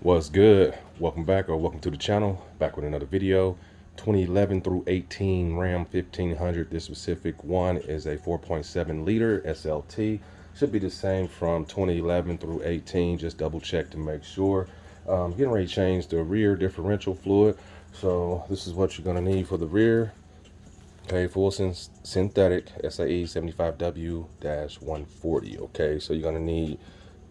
What's good? Welcome back, or welcome to the channel. Back with another video. 2011 through 18 Ram 1500. This specific one is a 4.7 liter SLT. Should be the same from 2011 through 18. Just double check to make sure. Getting ready to change the rear differential fluid. So this is what you're gonna need for the rear. Okay, full synthetic SAE 75W-140. Okay, so you're gonna need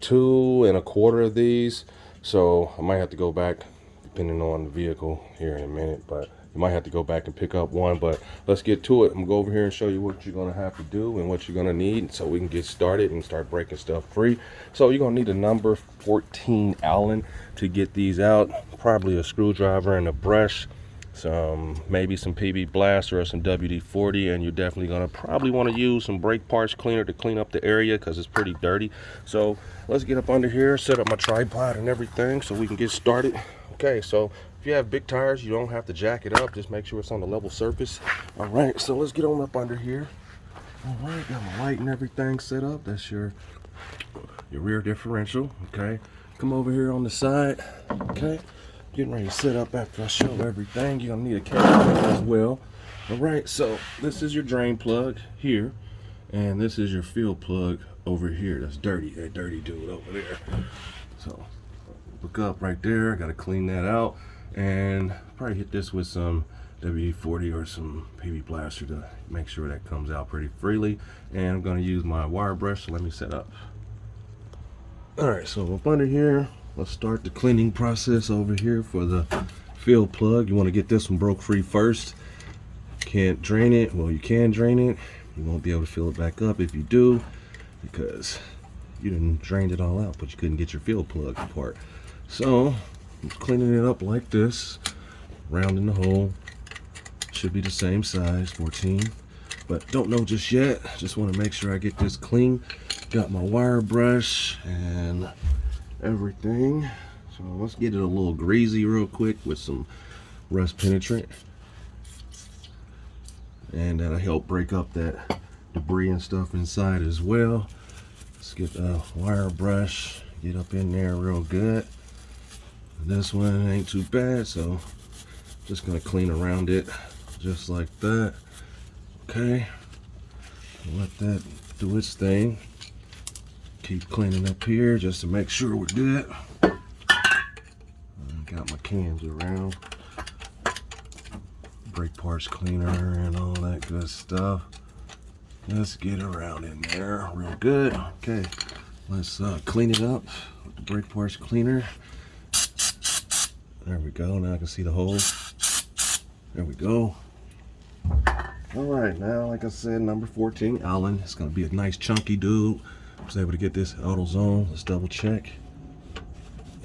2 1/4 of these. So I might have to go back depending on the vehicle here in a minute, but you might have to go back and pick up one. But let's get to it. I'm gonna go over here and show you what you're gonna have to do and what you're gonna need so we can get started and start breaking stuff free. So you're gonna need a number 14 Allen to get these out, probably a screwdriver and a brush, maybe some PB Blaster or some WD-40, and you're definitely gonna probably want to use some brake parts cleaner to clean up the area because it's pretty dirty. So let's get up under here, set up my tripod and everything so we can get started. Okay, so if you have big tires, you don't have to jack it up, just make sure it's on the level surface. All right, so let's get on up under here. All right, got my light and everything set up. That's your rear differential. Okay, come over here on the side. Okay, getting ready to set up after I show everything. You're gonna need a cable as well. All right, so this is your drain plug here, and this is your fuel plug over here. That's dirty, that dirty dude over there. So look up right there. I gotta clean that out, and probably hit this with some WD-40 or some PB Blaster to make sure that comes out pretty freely. And I'm gonna use my wire brush, so let me set up. All right, so up under here, let's start the cleaning process over here for the fuel plug. You want to get this one broke free first. Can't drain it. Well, you can drain it. You won't be able to fill it back up if you do, because you didn't drain it all out, but you couldn't get your fuel plug apart. So I'm cleaning it up like this, rounding the hole. Should be the same size, 14, but don't know just yet. Just want to make sure I get this clean. Got my wire brush and everything. So let's get it a little greasy real quick with some rust penetrant, and that'll help break up that debris and stuff inside as well. Let's get the wire brush, get up in there real good. This one ain't too bad, so just gonna clean around it just like that. Okay, let that do its thing. Keep cleaning up here just to make sure we're good. Got my cans around, brake parts cleaner and all that good stuff. Let's get around in there real good. Okay, let's clean it up with the brake parts cleaner. There we go. Now I can see the hole. There we go. All right, now like I said, number 14 Allen. It's gonna be a nice chunky dude. I was able to get this auto zone. Let's double check.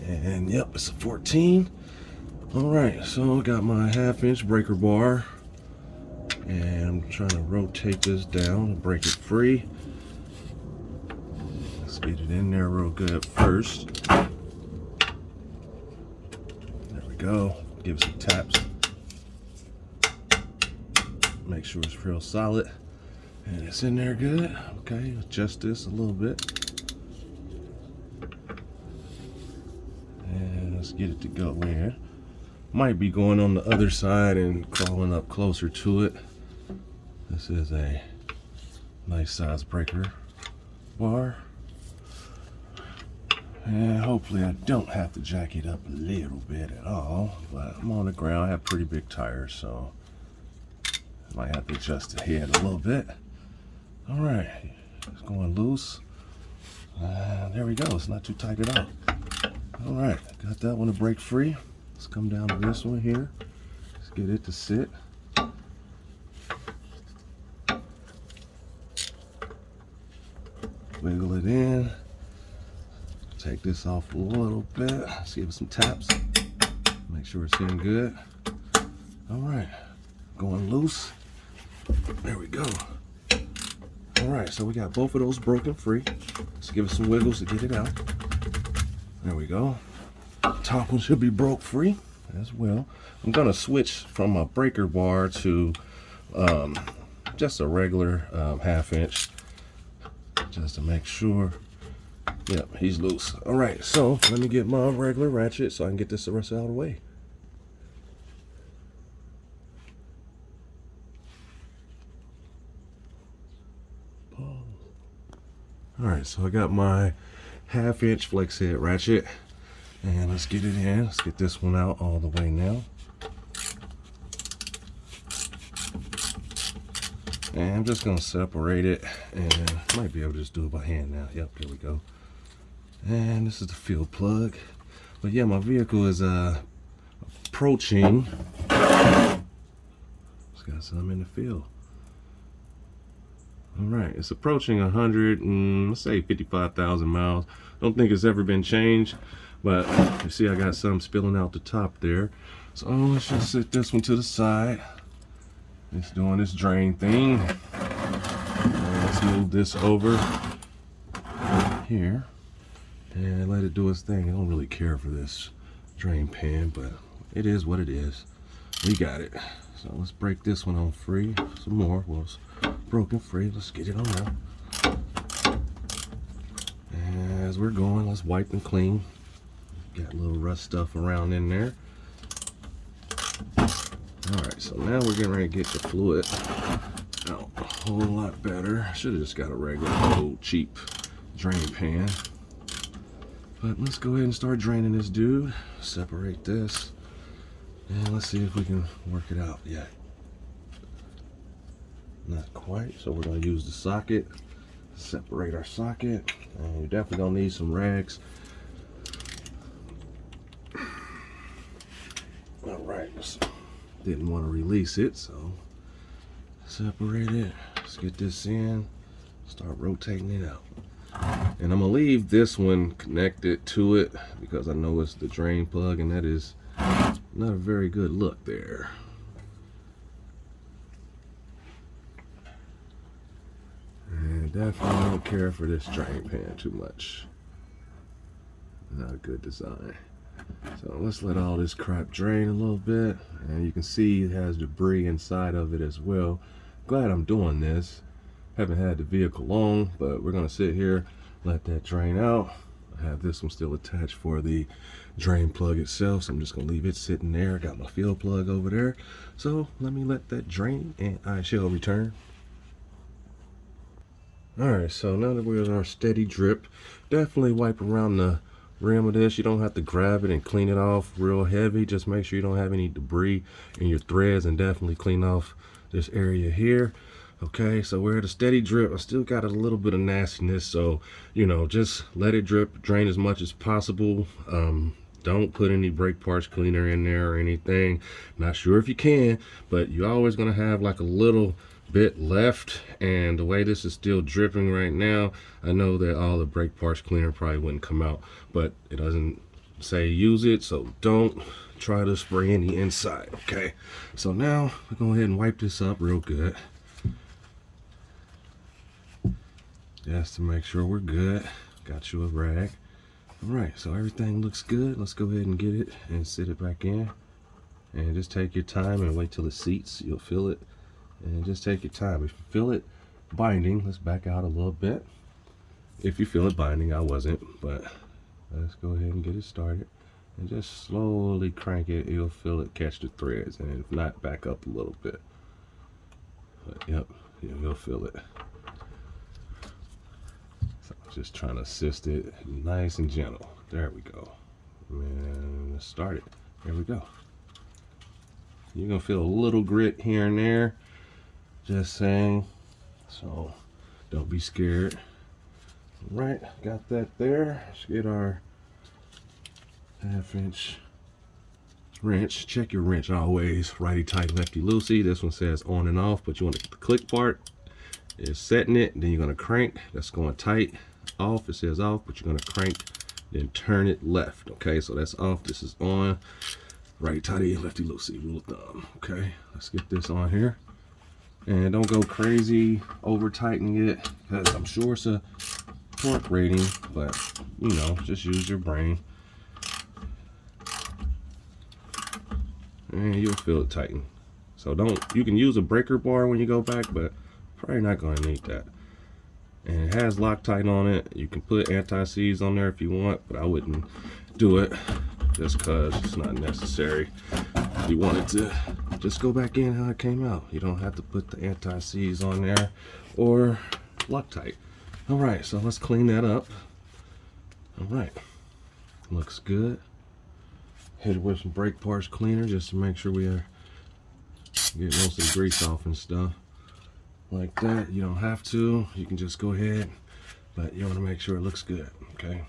And yep, it's a 14. All right, so I got my 1/2-inch breaker bar, and I'm trying to rotate this down and break it free. Let's get it in there real good first. There we go. Give it some taps. Make sure it's real solid, and it's in there good. Okay, adjust this a little bit. And let's get it to go in. Might be going on the other side and crawling up closer to it. This is a nice size breaker bar. And hopefully I don't have to jack it up a little bit at all. But I'm on the ground. I have pretty big tires, so I might have to adjust the head a little bit. All right, it's going loose. There we go. It's not too tight at all. All right, got that one to break free. Let's come down to this one here. Let's get it to sit. Wiggle it in. Take this off a little bit. Let's give it some taps. Make sure it's in good. All right, going loose. There we go. All right, so we got both of those broken free. Let's give it some wiggles to get it out. There we go. Top one should be broke free as well. I'm gonna switch from my breaker bar to just a regular 1/2-inch, just to make sure Yep, he's loose. All right, so let me get my regular ratchet so I can get this the rest out of the way. All right, so I got my 1/2" flex head ratchet, and let's get it in. Let's get this one out all the way now. And I'm just gonna separate it, and might be able to just do it by hand now. Yep, here we go. And this is the fuel plug. But yeah, my vehicle is approaching. It's got some in the field. All right, it's approaching 100 and let's say 55,000 miles. Don't think it's ever been changed, but you see I got some spilling out the top there. So let's just set this one to the side. It's doing this drain thing. And let's move this over here and let it do its thing. I don't really care for this drain pan, but it is what it is. We got it. So let's break this one on free. Some more. Well, it's broken free. Let's get it on out. And as we're going, let's wipe and clean. Got a little rust stuff around in there. Alright, so now we're getting ready to get the fluid out a whole lot better. I should have just got a regular old cheap drain pan. But let's go ahead and start draining this dude. Separate this. And let's see if we can work it out yet. Not quite, so we're going to use the socket. Separate our socket. And you're definitely going to need some rags. Alright, so didn't want to release it, so separate it. Let's get this in. Start rotating it out. And I'm going to leave this one connected to it because I know it's the drain plug, and that is not a very good look there. And definitely don't care for this drain pan too much. Not a good design. So let's let all this crap drain a little bit. And you can see it has debris inside of it as well. Glad I'm doing this. Haven't had the vehicle long, but we're gonna sit here, let that drain out. I have this one still attached for the drain plug itself, so I'm just gonna leave it sitting there. I got my fuel plug over there. So let me let that drain and I shall return. Alright, so now that we're in our steady drip, definitely wipe around the rim of this. You don't have to grab it and clean it off real heavy. Just make sure you don't have any debris in your threads, and definitely clean off this area here. Okay, so we're at a steady drip. I still got a little bit of nastiness, so you know, just let it drip, drain as much as possible. Don't put any brake parts cleaner in there or anything. Not sure if you can, but you're always gonna have like a little bit left, and the way this is still dripping right now, I know that all the brake parts cleaner probably wouldn't come out, but it doesn't say use it, so don't try to spray any inside. Okay, so now we're gonna go ahead and wipe this up real good just to make sure we're good. Got you a rag. All right, so everything looks good. Let's go ahead and get it and sit it back in, and just take your time and wait till it seats. You'll feel it. And just take your time. If you feel it binding, let's back out a little bit. If you feel it binding, I wasn't, but let's go ahead and get it started. And just slowly crank it. You'll feel it catch the threads, and if not, back up a little bit. But yep, you'll feel it. So I'm just trying to assist it nice and gentle. There we go. And let's start it. There we go. You're gonna feel a little grit here and there. Just saying, so don't be scared. All right, got that there. Let's get our 1/2" wrench. Check your wrench always, righty tight, lefty loosey. This one says on and off, but you want the click part is setting it, then you're gonna crank. That's going tight. Off, it says off, but you're gonna crank, then turn it left. Okay, so that's off, this is on. Righty tighty, lefty loosey, rule of thumb. Okay, let's get this on here. And don't go crazy over tightening it, because I'm sure it's a torque rating, but you know, just use your brain. And you'll feel it tighten. So you can use a breaker bar when you go back, but probably not gonna need that. and it has Loctite on it. You can put anti-seize on there if you want, but I wouldn't do it just because it's not necessary. If you wanted to just go back in how it came out, you don't have to put the anti-seize on there or Loctite. All right, so let's clean that up. All right, looks good. Hit it with some brake parts cleaner just to make sure we are getting most of the grease off and stuff. Like that. You don't have to. You can just go ahead, but you want to make sure it looks good, okay?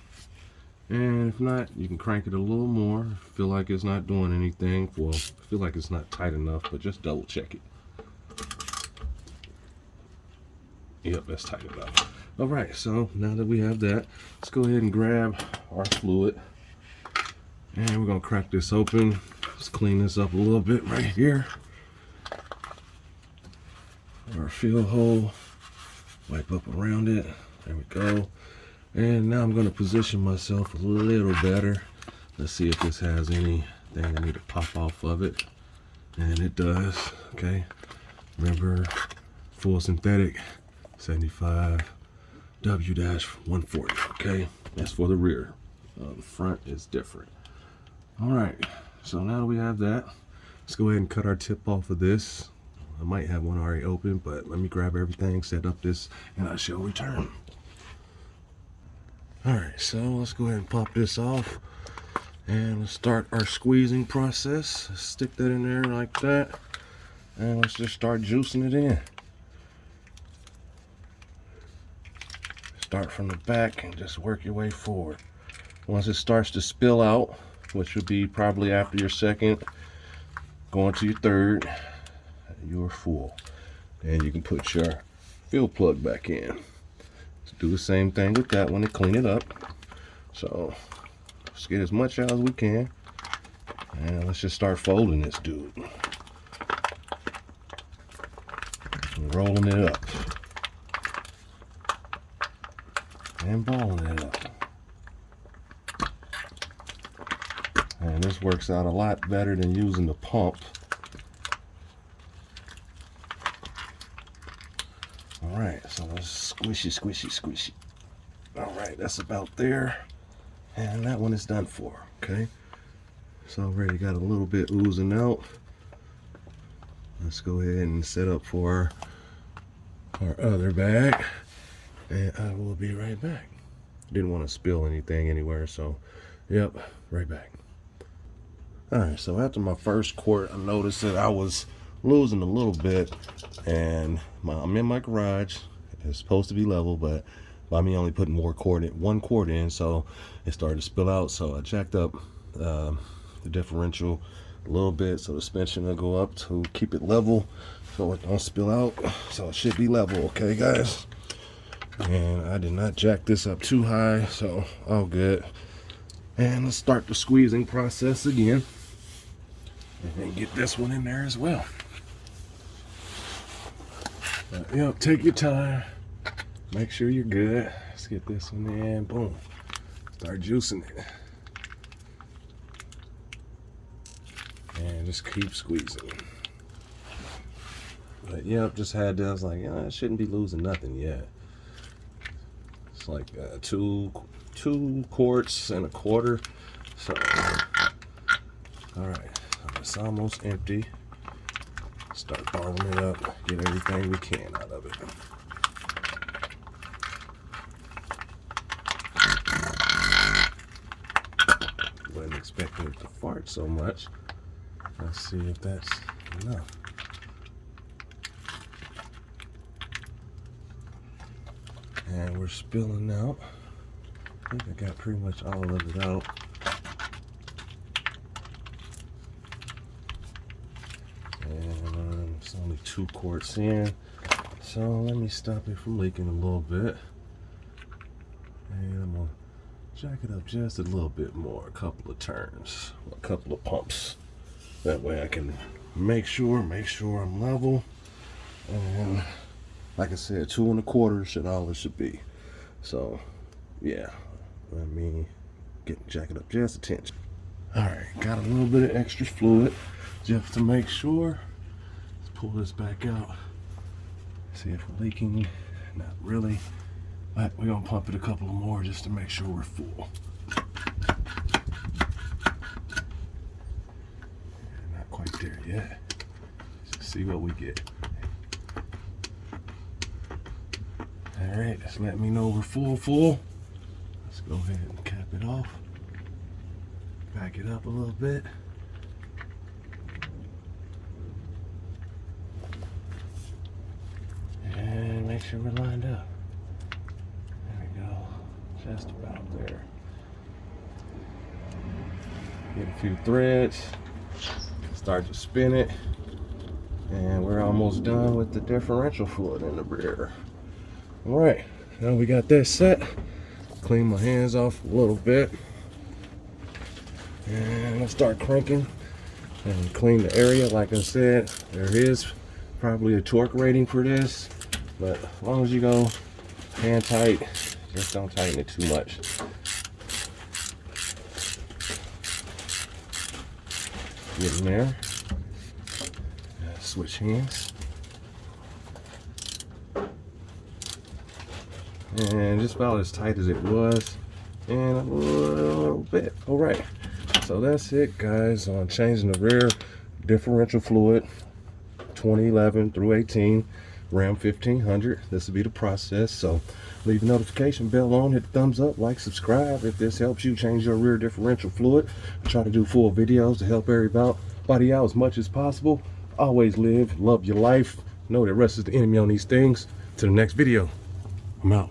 And if not, you can crank it a little more. Feel like it's not doing anything. Well, feel like it's not tight enough, but just double check it. Yep, that's tight enough. All right, so now that we have that, let's go ahead and grab our fluid. And we're gonna crack this open. Let's clean this up a little bit right here. Our fill hole, wipe up around it. There we go. And now I'm gonna position myself a little better. Let's see if this has anything I need to pop off of it. And it does, okay. Remember, full synthetic, 75 W-140, okay. That's for the rear. The front is different. All right, so now that we have that, let's go ahead and cut our tip off of this. I might have one already open, but let me grab everything, set up this, and I shall return. All right, so let's go ahead and pop this off, and let's start our squeezing process. Let's stick that in there like that, and let's just start juicing it in. Start from the back and just work your way forward. Once it starts to spill out, which would be probably after your second, going to your third, you're full. And you can put your fill plug back in. Let's do the same thing with that one and clean it up. So let's get as much out as we can. And let's just start folding this dude. And rolling it up. And balling it up. And this works out a lot better than using the pump. All right, so let's squishy, squishy, squishy. All right, that's about there. And that one is done for, okay? So already got a little bit oozing out. Let's go ahead and set up for our other bag. And I will be right back. Didn't want to spill anything anywhere, so yep, right back. All right, so after my first quart, I noticed that I was losing a little bit, and I'm in my garage. It's supposed to be level, but by me only putting one quart in, so it started to spill out. So I jacked up the differential a little bit, so the suspension will go up to keep it level, so it don't spill out. So it should be level, okay, guys? And I did not jack this up too high, so all good. And let's start the squeezing process again. And get this one in there as well. But, you know, take your time. Make sure you're good. Let's get this one in. Boom. Start juicing it. And just keep squeezing. But, yep, just had this. I was like, I shouldn't be losing nothing yet. It's like 2 quarts and a quarter. So, all right. It's almost empty. Start balling it up. Get everything we can out of it. Wasn't expecting it to fart so much. Let's see if that's enough. And we're spilling out. I think I got pretty much all of it out. And it's only 2 quarts in. So let me stop it from leaking a little bit. And I'm gonna jack it up just a little bit more, a couple of turns, a couple of pumps. That way I can make sure I'm level. And like I said, 2 1/4 should all it should be. So yeah, let me jack it up just a tinch. All right, got a little bit of extra fluid just to make sure. Let's pull this back out. See if we're leaking. Not really. But we're gonna pump it a couple more just to make sure we're full. Not quite there yet. Let's see what we get. All right, just let me know we're full. Let's go ahead and cap it off. Back it up a little bit. And make sure we're lined up. There we go. Just about there. Get a few threads. Start to spin it. And we're almost done with the differential fluid in the rear. All right, now we got that set. Clean my hands off a little bit. And I'll start cranking and clean the area. Like I said, there is probably a torque rating for this, but as long as you go hand tight, just don't tighten it too much. Get in there. Switch hands. And just about as tight as it was, and a little bit. All right, so that's it, guys, on changing the rear differential fluid 2011 through 18 Ram 1500. This will be the process. So leave the notification bell on, hit the thumbs up, like, subscribe if this helps you change your rear differential fluid. I try to do full videos to help everybody out as much as possible. Always live, love your life. Know that rest is the enemy on these things. To the next video, I'm out.